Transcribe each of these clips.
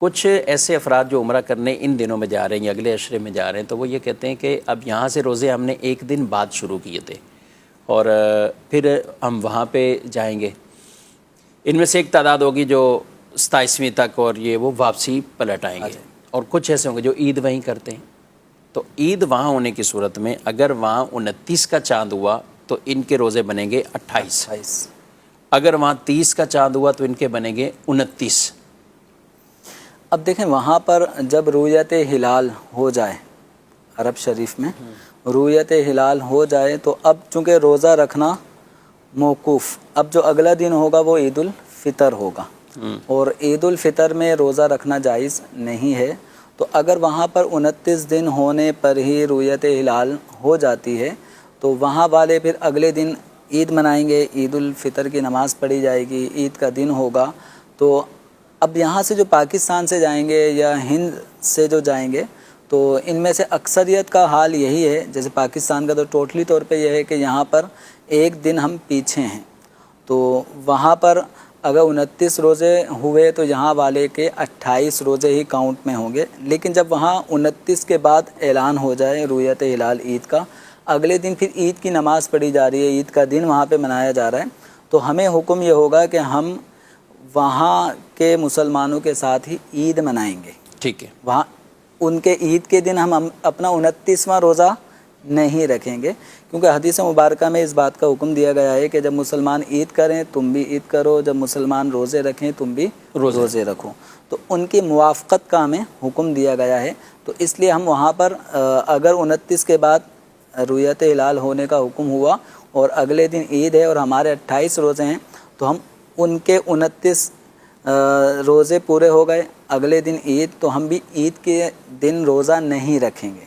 کچھ ایسے افراد جو عمرہ کرنے ان دنوں میں جا رہے ہیں یا اگلے عشرے میں جا رہے ہیں تو وہ یہ کہتے ہیں کہ اب یہاں سے روزے ہم نے ایک دن بعد شروع کیے تھے اور پھر ہم وہاں پہ جائیں گے. ان میں سے ایک تعداد ہوگی جو 27ویں تک اور یہ وہ واپسی پلٹ آئیں گے, اور کچھ ایسے ہوں گے جو عید وہیں کرتے ہیں. تو عید وہاں ہونے کی صورت میں اگر وہاں 29 کا چاند ہوا تو ان کے روزے بنیں گے 28, اگر وہاں 30 کا چاند ہوا تو ان کے بنیں گے 29. اب دیکھیں وہاں پر جب رویت ہلال ہو جائے, عرب شریف میں رویت ہلال ہو جائے تو اب چونکہ روزہ رکھنا موقوف, اب جو اگلا دن ہوگا وہ عید الفطر ہوگا, اور عید الفطر میں روزہ رکھنا جائز نہیں ہے. تو اگر وہاں پر 29 دن ہونے پر ہی رویت ہلال ہو جاتی ہے تو وہاں والے پھر اگلے دن عید منائیں گے, عید الفطر کی نماز پڑھی جائے گی, عید کا دن ہوگا. تو اب یہاں سے جو پاکستان سے جائیں گے یا ہند سے جو جائیں گے تو ان میں سے اکثریت کا حال یہی ہے, جیسے پاکستان کا تو ٹوٹلی طور پہ یہ ہے کہ یہاں پر ایک دن ہم پیچھے ہیں. تو وہاں پر اگر 29 روزے ہوئے تو یہاں والے کے 28 روزے ہی کاؤنٹ میں ہوں گے. لیکن جب وہاں 29 کے بعد اعلان ہو جائے رویت ہلال عید کا, اگلے دن پھر عید کی نماز پڑھی جا رہی ہے, عید کا دن وہاں پہ منایا جا رہا ہے, تو ہمیں حکم یہ ہوگا کہ ہم وہاں کے مسلمانوں کے ساتھ ہی عید منائیں گے. ٹھیک ہے, وہاں ان کے عید کے دن ہم اپنا 29واں روزہ نہیں رکھیں گے, کیونکہ حدیث مبارکہ میں اس بات کا حکم دیا گیا ہے کہ جب مسلمان عید کریں تم بھی عید کرو, جب مسلمان روزے رکھیں تم بھی روزے رکھو. تو ان کی موافقت کا ہمیں حکم دیا گیا ہے. تو اس لیے ہم وہاں پر اگر 29 کے بعد رویت ہلال ہونے کا حکم ہوا اور اگلے دن عید ہے اور ہمارے 28 روزے ہیں تو ہم ان کے 29 روزے پورے ہو گئے, اگلے دن عید, تو ہم بھی عید کے دن روزہ نہیں رکھیں گے.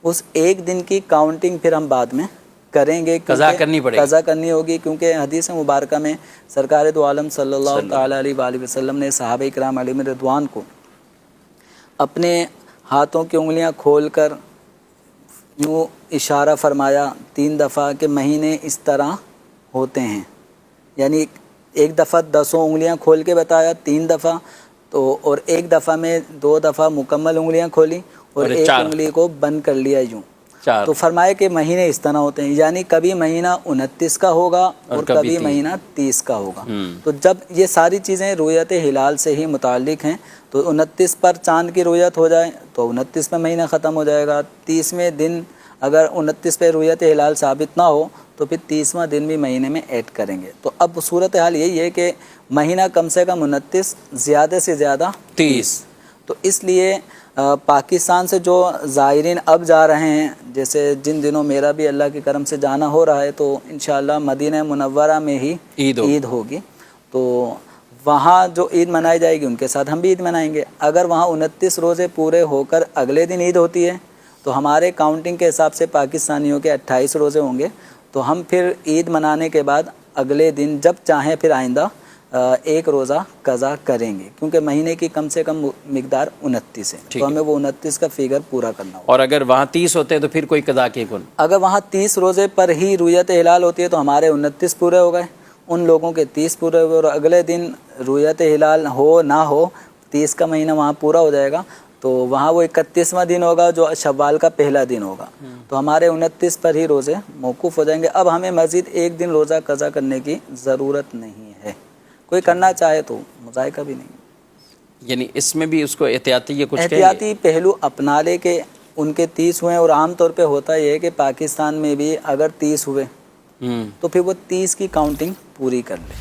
اس ایک دن کی کاؤنٹنگ پھر ہم بعد میں کریں گے, قضا کرنی پڑے گی, قضا کرنی ہوگی, کیونکہ حدیث مبارکہ میں سرکار دو عالم صلی اللہ تعالی علیہ وآلہ وسلم نے صحابہ کرام علیہم رضوان کو اپنے ہاتھوں کی انگلیاں کھول کر یوں اشارہ فرمایا 3 دفعہ کہ مہینے اس طرح ہوتے ہیں, یعنی ایک دفعہ 10 انگلیاں کھول کے بتایا 3 دفعہ, تو اور ایک دفعہ میں 2 دفعہ مکمل انگلیاں کھولی اور ایک انگلی کو بند کر لیا یوں. تو فرمایا کہ مہینے اس طرح ہوتے ہیں, یعنی کبھی مہینہ 29 کا ہوگا اور کبھی مہینہ 30 کا ہوگا. تو جب یہ ساری چیزیں رویت ہلال سے ہی متعلق ہیں تو 29 پر چاند کی رویت ہو جائے تو 29 میں مہینہ ختم ہو جائے گا. 30ویں دن اگر 29 پہ رویت ہلال ثابت نہ ہو تو پھر 30واں دن بھی مہینے میں ایڈ کریں گے. تو اب صورتحال یہی ہے کہ مہینہ کم سے کم 29, زیادہ سے زیادہ 30. تو اس لیے پاکستان سے جو زائرین اب جا رہے ہیں, جیسے جن دنوں میرا بھی اللہ کے کرم سے جانا ہو رہا ہے, تو انشاءاللہ مدینہ منورہ میں ہی عید ہوگی. تو وہاں جو عید منائی جائے گی ان کے ساتھ ہم بھی عید منائیں گے. اگر وہاں 29 روزے پورے ہو کر اگلے دن عید ہوتی ہے تو ہمارے کاؤنٹنگ کے حساب سے پاکستانیوں کے 28 روزے ہوں گے. تو ہم پھر عید منانے کے بعد اگلے دن جب چاہیں پھر آئندہ ایک روزہ قضا کریں گے, کیونکہ مہینے کی کم سے کم مقدار 29 ہے, تو ہمیں وہ 29 کا فگر پورا کرنا ہوگا. اور اگر وہاں 30 ہوتے ہیں تو پھر کوئی قضا کی کن, اگر وہاں 30 روزے پر ہی رویت ہلال ہوتی ہے تو ہمارے 29 پورے ہو گئے, ان لوگوں کے 30 پورے ہو گئے, اور اگلے دن رویت ہلال ہو نہ ہو 30 کا مہینہ وہاں پورا ہو جائے گا, تو وہاں وہ 31واں دن ہوگا جو شوال کا پہلا دن ہوگا. تو ہمارے 29 پر ہی روزے موقوف ہو جائیں گے. اب ہمیں مزید ایک دن روزہ قضا کرنے کی ضرورت نہیں ہے. کوئی کرنا چاہے تو مذائقہ بھی نہیں. یعنی اس میں بھی اس کو احتیاطی احتیاطی پہلو اپنا لے کہ ان کے 30 ہوئے, اور عام طور پہ ہوتا یہ ہے کہ پاکستان میں بھی اگر 30 ہوئے تو پھر وہ 30 کی کاؤنٹنگ پوری کر لے.